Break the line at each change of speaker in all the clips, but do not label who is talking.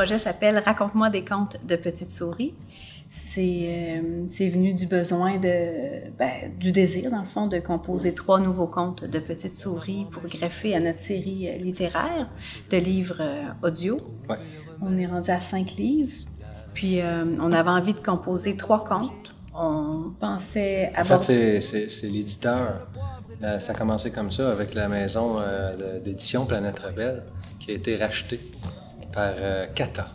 projet s'appelle « Raconte-moi des contes de petites souris ». C'est venu du besoin, du désir, dans le fond, de composer 3 nouveaux contes de petites souris pour greffer à notre série littéraire de livres audio.
Ouais.
On est rendu à 5 livres. Puis, on avait envie de composer 3 contes. On pensait avoir...
En fait, c'est l'éditeur. Ça a commencé comme ça avec la maison d'édition Planète Rebelle qui a été rachetée par Kata,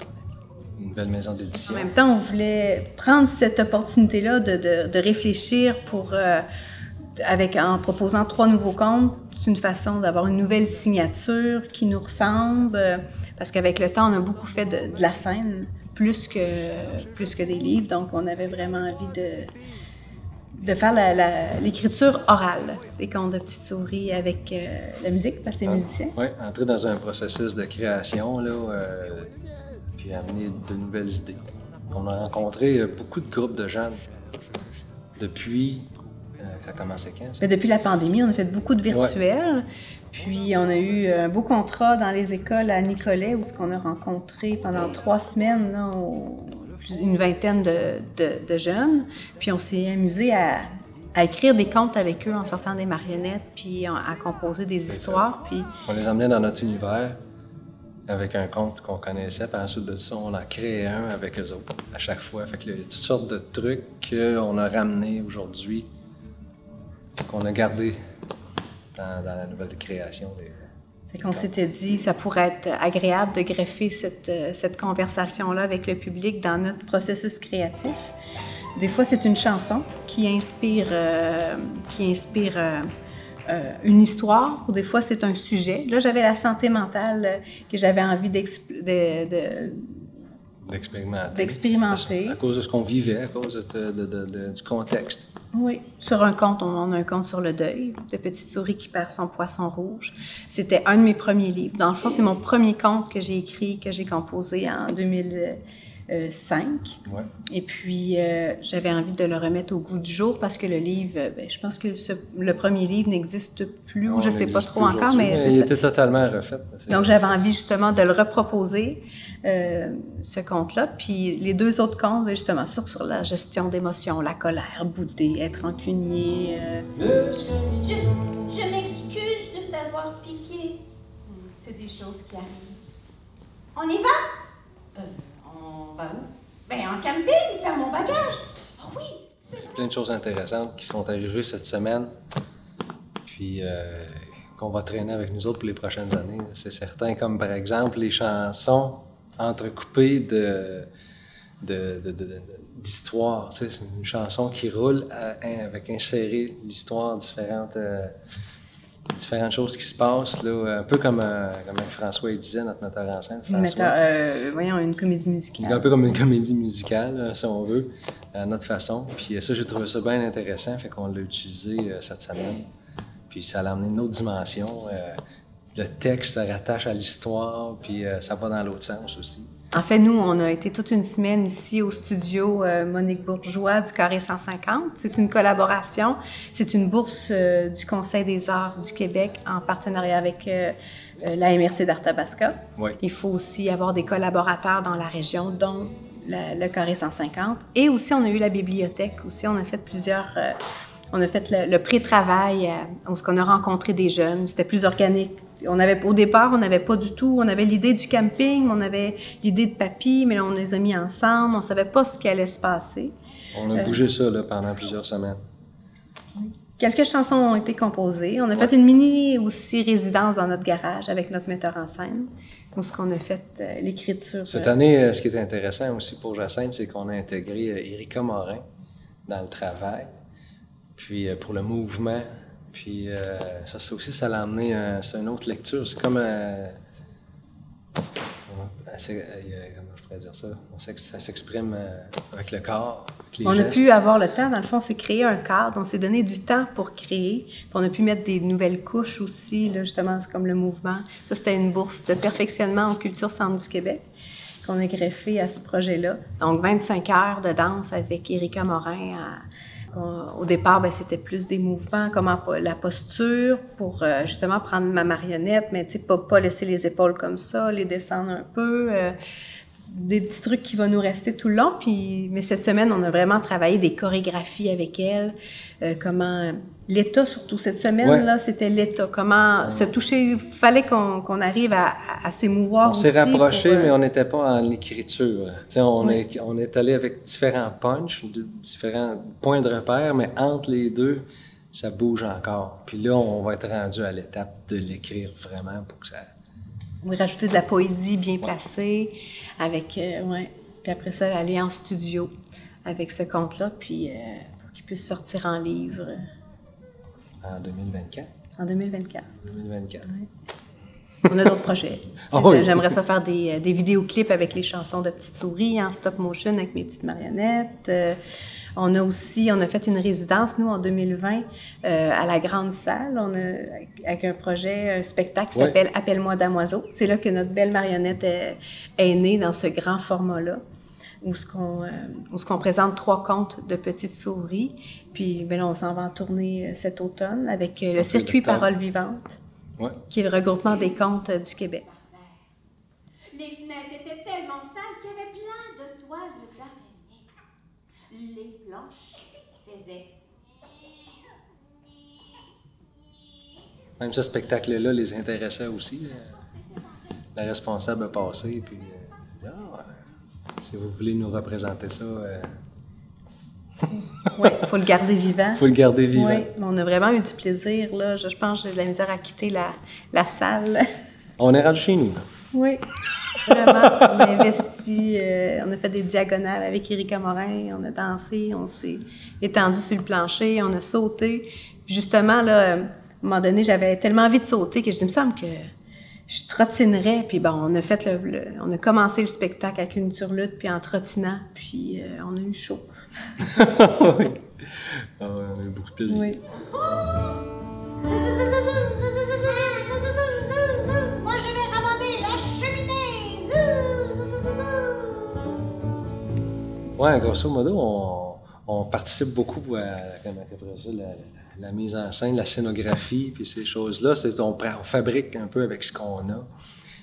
une nouvelle maison d'édition.
En même temps, on voulait prendre cette opportunité-là de réfléchir en proposant 3 nouveaux contes. C'est une façon d'avoir une nouvelle signature qui nous ressemble, parce qu'avec le temps, on a beaucoup fait de la scène, plus que des livres. Donc, on avait vraiment envie de faire l'écriture orale des contes de petites souris avec la musique, parce que c'est musicien.
Oui, entrer dans un processus de création, là, puis amener de nouvelles idées. On a rencontré beaucoup de groupes de jeunes depuis... ça a commencé quand, ça?
Depuis la pandémie, on a fait beaucoup de virtuels. Ouais. Puis, on a eu un beau contrat dans les écoles à Nicolet, où on a rencontré pendant 3 semaines là, une vingtaine de jeunes. Puis, on s'est amusé à écrire des contes avec eux en sortant des marionnettes, puis à composer des histoires. Puis...
On les emmenait dans notre univers avec un conte qu'on connaissait, puis ensuite de ça, on a créé un avec eux autres à chaque fois. Fait que, il y a toutes sortes de trucs qu'on a ramenés aujourd'hui, qu'on a gardés dans la nouvelle création.
C'est qu'on s'était dit ça pourrait être agréable de greffer cette conversation-là avec le public dans notre processus créatif. Des fois, c'est une chanson qui inspire une histoire, ou des fois, c'est un sujet. Là, j'avais la santé mentale que j'avais envie d'expérimenter.
À cause de ce qu'on vivait, à cause du contexte.
Oui. Sur un conte, on a un conte sur le deuil de Petite souris qui perd son poisson rouge. C'était un de mes premiers livres. Dans le fond, c'est mon premier conte que j'ai écrit, que j'ai composé en 2005.
Ouais.
Et puis, j'avais envie de le remettre au goût du jour parce que le livre, je pense que le premier livre n'existe plus, ou je ne sais pas trop encore, mais
il était totalement refait.
Donc, j'avais envie justement de le reproposer, ce conte-là. Puis les 2 autres contes, justement, sur la gestion d'émotions, la colère, bouder, être rancunier.
Je m'excuse de t'avoir piqué.
C'est des choses qui arrivent.
On y va?
On va où?
Ben, en camping, faire mon bagage. Oh oui, c'est vrai.
Plein de choses intéressantes qui sont arrivées cette semaine, puis qu'on va traîner avec nous autres pour les prochaines années, c'est certain. Comme par exemple les chansons entrecoupées d'histoires. Tu sais, c'est une chanson qui roule avec inséré l'histoire, différentes choses qui se passent, là, un peu comme François disait, notre metteur en scène, François.
Une comédie musicale.
Un peu comme une comédie musicale, si on veut, à notre façon. Puis ça, j'ai trouvé ça bien intéressant, fait qu'on l'a utilisé cette semaine. Puis ça a amené une autre dimension. Le texte se rattache à l'histoire, puis ça va dans l'autre sens aussi.
En fait, nous, on a été toute une semaine ici au studio Monique Bourgeois du Carré 150. C'est une collaboration. C'est une bourse du Conseil des arts du Québec en partenariat avec la MRC d'Arthabasca.
Oui.
Il faut aussi avoir des collaborateurs dans la région, dont le Carré 150. Et aussi, on a eu la bibliothèque. Aussi, on a fait on a fait le pré-travail où on a rencontré des jeunes. C'était plus organique. Au départ, on n'avait pas du tout, on avait l'idée du camping, on avait l'idée de papy, mais là, on les a mis ensemble, on ne savait pas ce qui allait se passer.
On a bougé ça là, pendant plusieurs semaines.
Quelques chansons ont été composées. On a fait une mini aussi résidence dans notre garage avec notre metteur en scène, où on a fait l'écriture.
Cette année, ce qui est intéressant aussi pour Jacinthe, c'est qu'on a intégré Erika Morin dans le travail, puis pour le mouvement. Puis ça aussi, ça l'a amené, c'est une autre lecture. C'est comme, comment je pourrais dire ça? Ça s'exprime avec le corps, avec les
On
gestes.
a pu avoir le temps, dans le fond, on s'est créé un cadre, on s'est donné du temps pour créer. Puis on a pu mettre des nouvelles couches aussi, là, justement, c'est comme le mouvement. Ça, c'était une bourse de perfectionnement en culture Centre du Québec qu'on a greffé à ce projet-là. Donc, 25 heures de danse avec Erika Morin. Au départ, c'était plus des mouvements, comme la posture pour justement prendre ma marionnette, mais pas laisser les épaules comme ça, les descendre un peu, des petits trucs qui vont nous rester tout le long. Mais cette semaine, on a vraiment travaillé des chorégraphies avec elle. Comment l'état, surtout cette semaine-là, c'était l'état. Comment se toucher. Il fallait qu'on arrive à s'émouvoir aussi.
On s'est rapprochés, mais on n'était pas en écriture. On est allé avec différents punchs, différents points de repère, mais entre les deux, ça bouge encore. Puis là, on va être rendu à l'étape de l'écrire vraiment pour que ça...
Oui, rajouter de la poésie bien placée, avec, Puis après ça, aller en studio avec ce conte-là, puis pour qu'il puisse sortir en livre.
En 2024?
En 2024.
2024.
Ouais. On a d'autres projets. J'aimerais ça faire des vidéoclips avec les chansons de Petites Souris en stop motion avec mes petites marionnettes. On a fait une résidence, nous, en 2020, à la Grande Salle, avec un projet, un spectacle qui s'appelle « Appelle-moi Damoiseau ». C'est là que notre belle marionnette est née, dans ce grand format-là, où on présente 3 contes de Petites Souris. Puis là, on s'en va en tournée cet automne avec le circuit Paroles vivantes, qui est le regroupement des contes du Québec.
Les fenêtres étaient tellement sales qu'il y avait plein de toiles d'araignée. Les planches faisaient...
Même ce spectacle-là les intéressait aussi. La responsable a passé, puis si vous voulez nous représenter ça...
Oui, il faut le garder vivant.
Il faut le garder vivant.
Oui, on a vraiment eu du plaisir. Là. Je pense que j'ai de la misère à quitter la salle.
On est rendu chez nous.
Oui, vraiment. On a investi, on a fait des diagonales avec Erika Morin, on a dansé, on s'est étendu sur le plancher, on a sauté. Puis justement, là, à un moment donné, j'avais tellement envie de sauter que je me semble que je trottinerais. Puis bon, on a commencé le spectacle avec une turlute, puis en trottinant, puis on a eu chaud.
Oui. On a eu beaucoup de plaisir.
Oui.
Moi, je vais ramener la cheminée.
Oui, grosso modo, on participe beaucoup à la mise en scène, la scénographie, puis ces choses-là. On fabrique un peu avec ce qu'on a.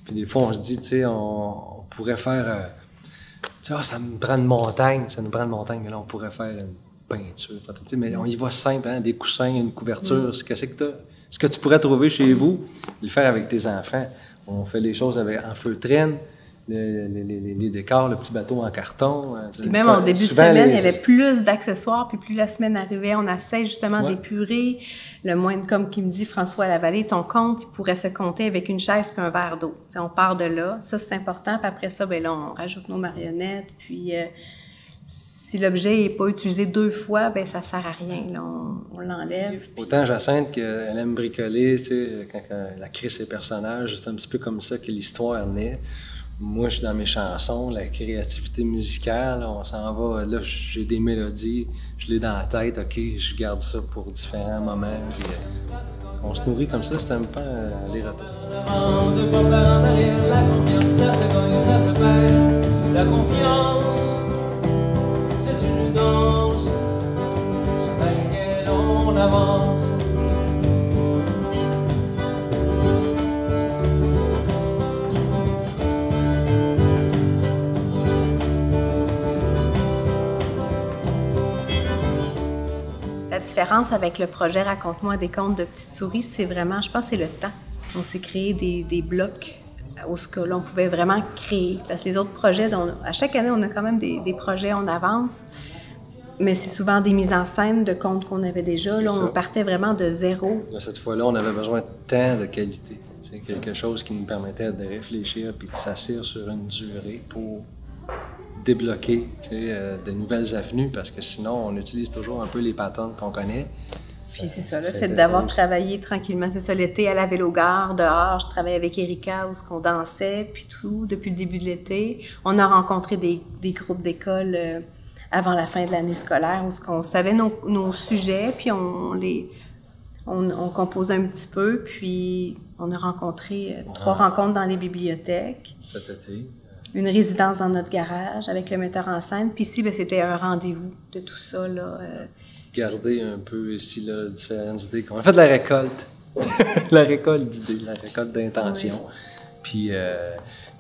Puis des fois, on se dit, tu sais, on pourrait faire... ça me prend une montagne, mais là, on pourrait faire une peinture. Mais on y va simple, hein, des coussins, une couverture. Ce que tu pourrais trouver chez vous, le faire avec tes enfants. On fait les choses en feutrine, les décors, le petit bateau en carton.
Et même en début de semaine, il y avait plus d'accessoires, puis plus la semaine arrivait, on essaie justement d'épurer. Le moins, comme qui me dit François Lavallée, ton compte, il pourrait se compter avec une chaise puis un verre d'eau. On part de là, ça c'est important, puis après ça, ben là, on rajoute nos marionnettes, puis si l'objet n'est pas utilisé 2 fois, ben ça sert à rien, là, on l'enlève.
Autant Jacinthe qu'elle aime bricoler, quand elle crée ses personnages, c'est un petit peu comme ça que l'histoire naît. Moi, je suis dans mes chansons, la créativité musicale, on s'en va, là, j'ai des mélodies, je l'ai dans la tête, OK, je garde ça pour différents moments, puis on se nourrit comme ça, c'est un peu aller-retour. La confiance, c'est une danse sur laquelle on avance.
La différence avec le projet Raconte-moi des contes de Petites Souris, c'est vraiment, je pense, c'est le temps. On s'est créé des blocs où on pouvait vraiment créer. Parce que les autres projets, à chaque année, on a quand même des projets, on avance, mais c'est souvent des mises en scène de contes qu'on avait déjà. Là, on partait vraiment de zéro.
Cette fois-là, on avait besoin de temps de qualité. C'est quelque chose qui nous permettait de réfléchir puis de s'asseoir sur une durée pour débloquer de nouvelles avenues, parce que sinon, on utilise toujours un peu les patterns qu'on connaît.
Puis c'est ça, le fait d'avoir travaillé tranquillement. C'est ça, l'été à la Vélogare, dehors, je travaillais avec Erika où on dansait, puis tout, depuis le début de l'été. On a rencontré des groupes d'école avant la fin de l'année scolaire où on savait nos sujets, puis on composait un petit peu, puis on a rencontré 3 rencontres dans les bibliothèques.
Cet été.
Une résidence dans notre garage avec le metteur en scène. Puis ici, c'était un rendez-vous de tout ça, là.
Garder un peu ici, là, différentes idées. On a fait de la récolte. La récolte d'idées, la récolte d'intentions. Oui. Puis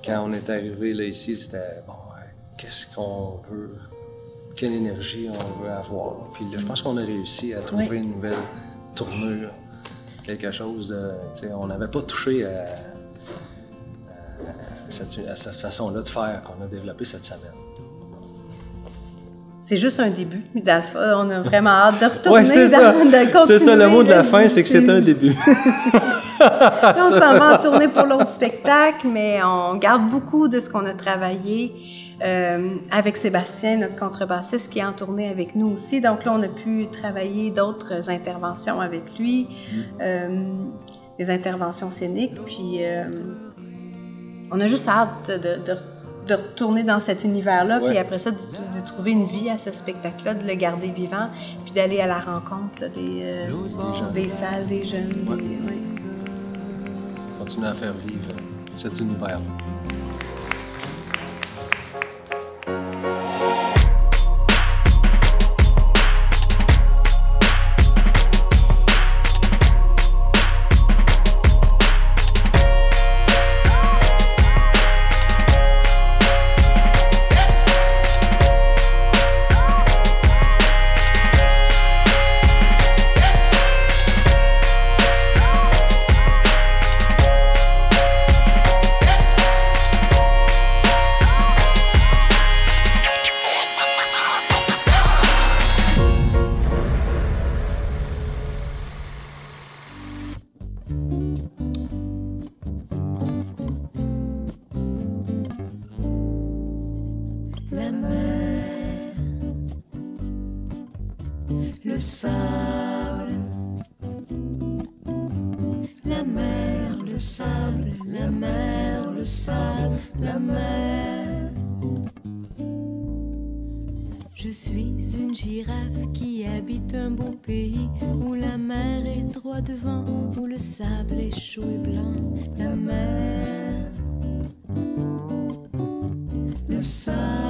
quand on est arrivé là, ici, c'était bon, qu'est-ce qu'on veut, quelle énergie on veut avoir. Puis là, je pense qu'on a réussi à trouver une nouvelle tournure, quelque chose de. On n'avait pas touché à cette façon-là de faire qu'on a développé cette semaine.
C'est juste un début. Dans le fond, on a vraiment hâte de retourner,
de continuer. C'est ça, le mot de la fin, c'est que c'est un début.
Là, on s'en va en tournée pour l'autre spectacle, mais on garde beaucoup de ce qu'on a travaillé avec Sébastien, notre contrebassiste, qui est en tournée avec nous aussi. Donc là, on a pu travailler d'autres interventions avec lui, des interventions scéniques. Puis on a juste hâte de retourner dans cet univers-là, puis après ça, d'y trouver une vie à ce spectacle-là, de le garder vivant, puis d'aller à la rencontre là, des salles, des jeunes.
Continuer à faire vivre cet univers-là.
La mer, le sable, la mer, le sable, la mer, le sable, la mer. Je suis une girafe qui habite un beau pays où la mer est droit devant, où le sable est chaud et blanc. La mer, le sable.